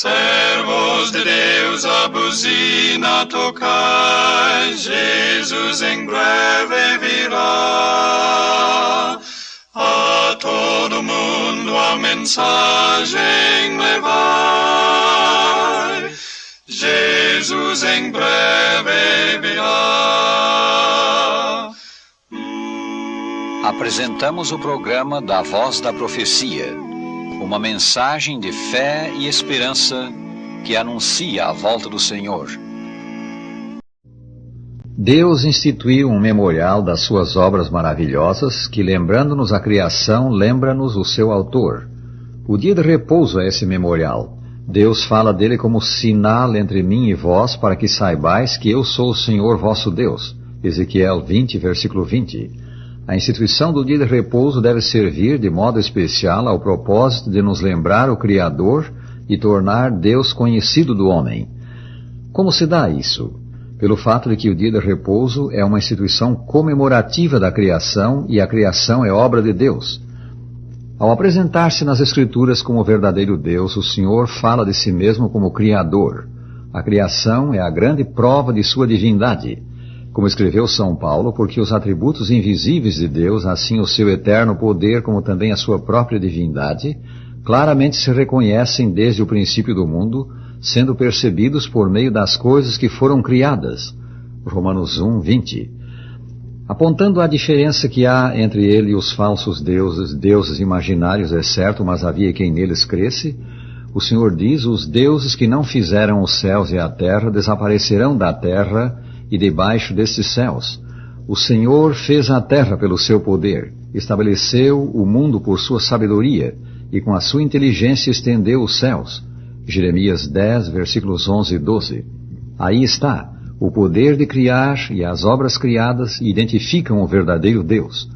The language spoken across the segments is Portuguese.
Servos de Deus, a buzina tocai, Jesus em breve virá. A todo mundo a mensagem levai, Jesus em breve virá. Apresentamos o programa da Voz da Profecia, uma mensagem de fé e esperança que anuncia a volta do Senhor. Deus instituiu um memorial das suas obras maravilhosas que, lembrando-nos a criação, lembra-nos o seu autor. O dia de repouso é esse memorial. Deus fala dele como sinal entre mim e vós, para que saibais que eu sou o Senhor vosso Deus. Ezequiel 20, versículo 20. A instituição do dia de repouso deve servir de modo especial ao propósito de nos lembrar o Criador e tornar Deus conhecido do homem. Como se dá isso? Pelo fato de que o dia de repouso é uma instituição comemorativa da criação e a criação é obra de Deus. Ao apresentar-se nas Escrituras como o verdadeiro Deus, o Senhor fala de si mesmo como Criador. A criação é a grande prova de sua divindade. Como escreveu São Paulo, porque os atributos invisíveis de Deus, assim o seu eterno poder como também a sua própria divindade, claramente se reconhecem desde o princípio do mundo, sendo percebidos por meio das coisas que foram criadas. Romanos 1, 20. Apontando a diferença que há entre ele e os falsos deuses imaginários é certo, mas havia quem neles cresce, o Senhor diz, os deuses que não fizeram os céus e a terra desaparecerão da terra e debaixo destes céus. O Senhor fez a terra pelo seu poder, estabeleceu o mundo por sua sabedoria, e com a sua inteligência estendeu os céus. Jeremias 10, versículos 11 e 12. Aí está, o poder de criar e as obras criadas identificam o verdadeiro Deus.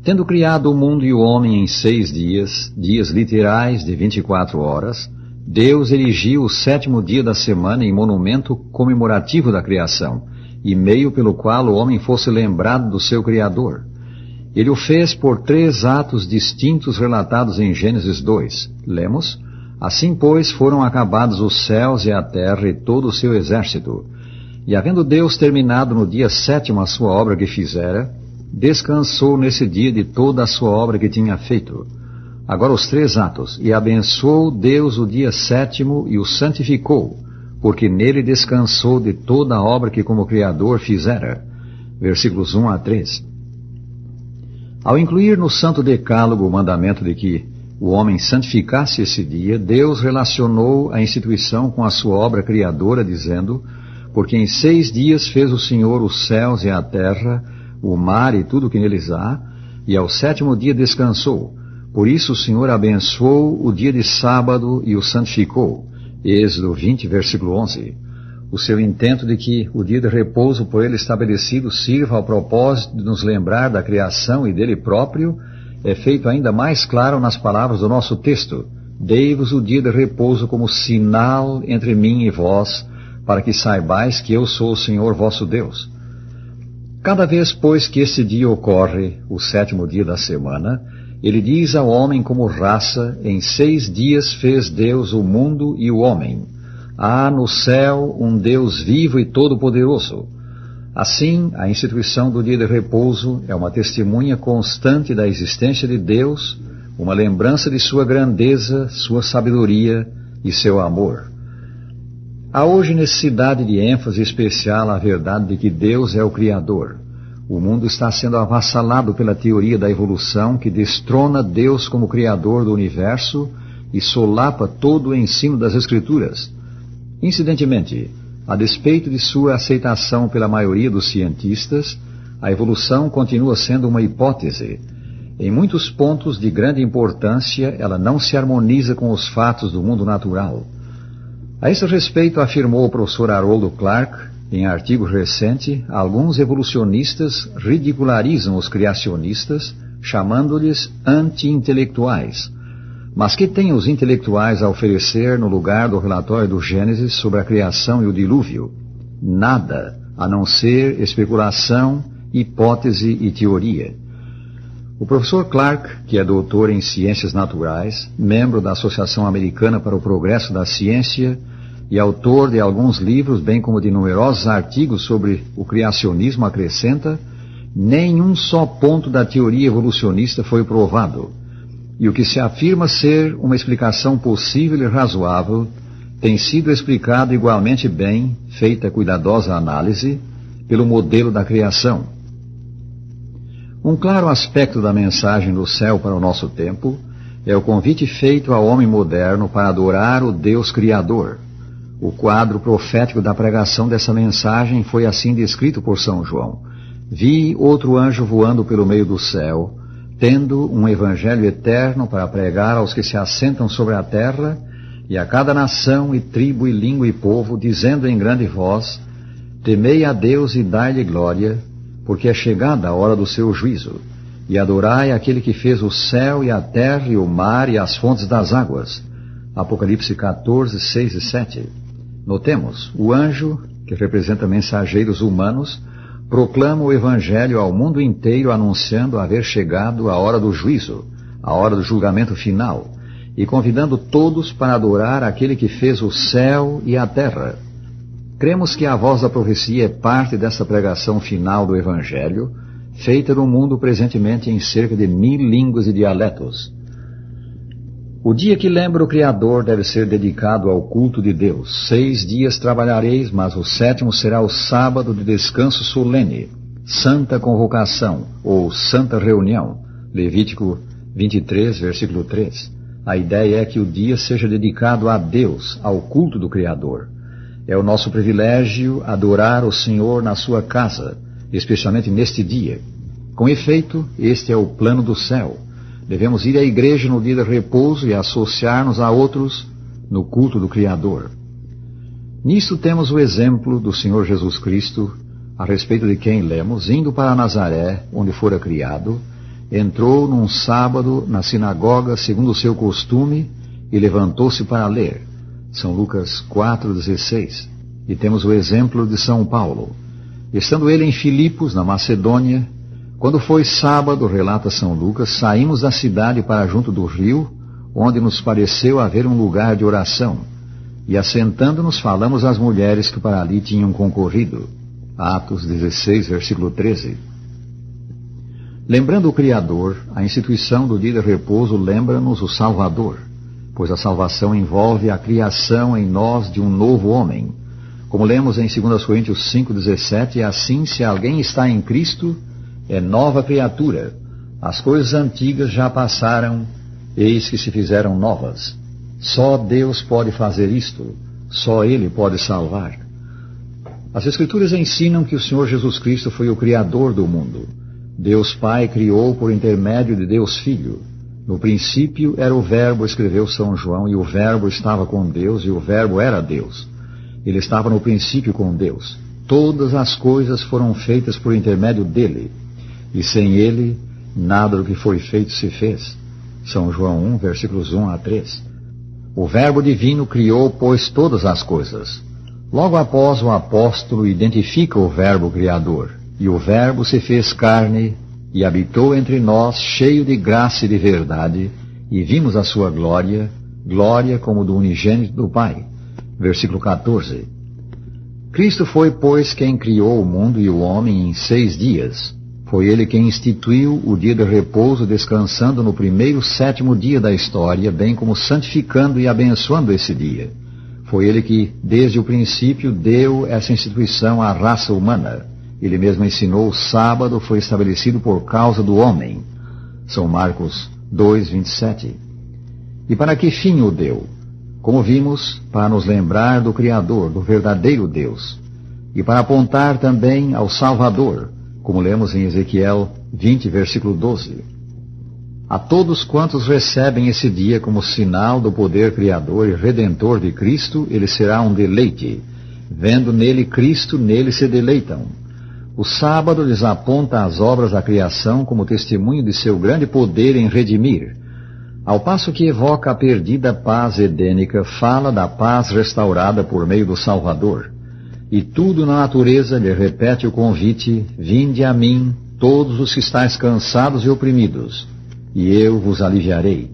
Tendo criado o mundo e o homem em 6 dias, dias literais de 24 horas, Deus erigiu o 7º dia da semana em monumento comemorativo da criação, e meio pelo qual o homem fosse lembrado do seu Criador. Ele o fez por 3 atos distintos relatados em Gênesis 2. Lemos: assim, pois, foram acabados os céus e a terra e todo o seu exército. E havendo Deus terminado no dia 7º a sua obra que fizera, descansou nesse dia de toda a sua obra que tinha feito. Agora os 3 atos. E abençoou Deus o dia 7º e o santificou, porque nele descansou de toda a obra que como Criador fizera. Versículos 1 a 3. Ao incluir no Santo Decálogo o mandamento de que o homem santificasse esse dia, Deus relacionou a instituição com a sua obra criadora, dizendo, porque em 6 dias fez o Senhor os céus e a terra, o mar e tudo o que neles há, e ao 7º dia descansou. Por isso o Senhor abençoou o dia de sábado e o santificou. Êxodo 20, versículo 11. O seu intento de que o dia de repouso por ele estabelecido sirva ao propósito de nos lembrar da criação e dele próprio é feito ainda mais claro nas palavras do nosso texto. Dei-vos o dia de repouso como sinal entre mim e vós, para que saibais que eu sou o Senhor vosso Deus. Cada vez, pois, que esse dia ocorre, o 7º dia da semana, ele diz ao homem como raça, em 6 dias fez Deus o mundo e o homem. Há no céu um Deus vivo e todo-poderoso. Assim, a instituição do dia de repouso é uma testemunha constante da existência de Deus, uma lembrança de sua grandeza, sua sabedoria e seu amor. Há hoje necessidade de ênfase especial à verdade de que Deus é o Criador. O mundo está sendo avassalado pela teoria da evolução que destrona Deus como Criador do universo e solapa todo o ensino das Escrituras. Incidentemente, a despeito de sua aceitação pela maioria dos cientistas, a evolução continua sendo uma hipótese. Em muitos pontos de grande importância, ela não se harmoniza com os fatos do mundo natural. A esse respeito, afirmou o professor Harold Clark, em artigo recente, alguns evolucionistas ridicularizam os criacionistas, chamando-lhes anti-intelectuais. Mas que têm os intelectuais a oferecer no lugar do relatório do Gênesis sobre a criação e o dilúvio? Nada, a não ser especulação, hipótese e teoria. O professor Clark, que é doutor em Ciências Naturais, membro da Associação Americana para o Progresso da Ciência e autor de alguns livros, bem como de numerosos artigos sobre o criacionismo, acrescenta: nenhum só ponto da teoria evolucionista foi provado, e o que se afirma ser uma explicação possível e razoável tem sido explicado igualmente bem, feita cuidadosa análise, pelo modelo da criação. Um claro aspecto da mensagem do céu para o nosso tempo é o convite feito ao homem moderno para adorar o Deus Criador. O quadro profético da pregação dessa mensagem foi assim descrito por São João: vi outro anjo voando pelo meio do céu, tendo um evangelho eterno para pregar aos que se assentam sobre a terra, e a cada nação e tribo e língua e povo, dizendo em grande voz: temei a Deus e dai-lhe glória, porque é chegada a hora do seu juízo, e adorai aquele que fez o céu e a terra e o mar e as fontes das águas. Apocalipse 14, 6 e 7. Notemos, o anjo, que representa mensageiros humanos, proclama o evangelho ao mundo inteiro, anunciando haver chegado a hora do juízo, a hora do julgamento final, e convidando todos para adorar aquele que fez o céu e a terra. Cremos que a voz da profecia é parte dessa pregação final do Evangelho, feita no mundo presentemente em cerca de 1000 línguas e dialetos. O dia que lembra o Criador deve ser dedicado ao culto de Deus. 6 dias trabalhareis, mas o 7º será o sábado de descanso solene, santa convocação, ou santa reunião. Levítico 23, versículo 3. A ideia é que o dia seja dedicado a Deus, ao culto do Criador. É o nosso privilégio adorar o Senhor na sua casa, especialmente neste dia. Com efeito, este é o plano do céu. Devemos ir à igreja no dia de repouso e associar-nos a outros no culto do Criador. Nisto temos o exemplo do Senhor Jesus Cristo, a respeito de quem lemos: indo para Nazaré, onde fora criado, entrou num sábado na sinagoga segundo o seu costume e levantou-se para ler. São Lucas 4,16. E temos o exemplo de São Paulo. Estando ele em Filipos, na Macedônia, quando foi sábado, relata São Lucas, saímos da cidade para junto do rio, onde nos pareceu haver um lugar de oração. E assentando-nos, falamos às mulheres que para ali tinham concorrido. Atos 16, versículo 13. Lembrando o Criador, a instituição do dia de repouso lembra-nos o Salvador, pois a salvação envolve a criação em nós de um novo homem. Como lemos em 2 Coríntios 5,17, assim, se alguém está em Cristo, é nova criatura. As coisas antigas já passaram, eis que se fizeram novas. Só Deus pode fazer isto, só Ele pode salvar. As Escrituras ensinam que o Senhor Jesus Cristo foi o Criador do mundo. Deus Pai criou por intermédio de Deus Filho. No princípio era o Verbo, escreveu São João, e o Verbo estava com Deus, e o Verbo era Deus. Ele estava no princípio com Deus. Todas as coisas foram feitas por intermédio dele, e sem ele, nada do que foi feito se fez. São João 1, versículos 1 a 3. O Verbo divino criou, pois, todas as coisas. Logo após, o apóstolo identifica o Verbo Criador, e o Verbo se fez carne e habitou entre nós, cheio de graça e de verdade, e vimos a sua glória, glória como do unigênito do Pai. Versículo 14. Cristo foi, pois, quem criou o mundo e o homem em 6 dias. Foi ele quem instituiu o dia de repouso, descansando no primeiro 7º dia da história, bem como santificando e abençoando esse dia. Foi ele que, desde o princípio, deu essa instituição à raça humana. Ele mesmo ensinou: o sábado foi estabelecido por causa do homem. São Marcos 2, 27. E para que fim o deu? Como vimos, para nos lembrar do Criador, do verdadeiro Deus. E para apontar também ao Salvador, como lemos em Ezequiel 20, versículo 12. A todos quantos recebem esse dia como sinal do poder criador e redentor de Cristo, ele será um deleite. Vendo nele Cristo, nele se deleitam. O sábado lhes aponta as obras da criação como testemunho de seu grande poder em redimir. Ao passo que evoca a perdida paz edênica, fala da paz restaurada por meio do Salvador. E tudo na natureza lhe repete o convite: vinde a mim, todos os que estáis cansados e oprimidos, e eu vos aliviarei.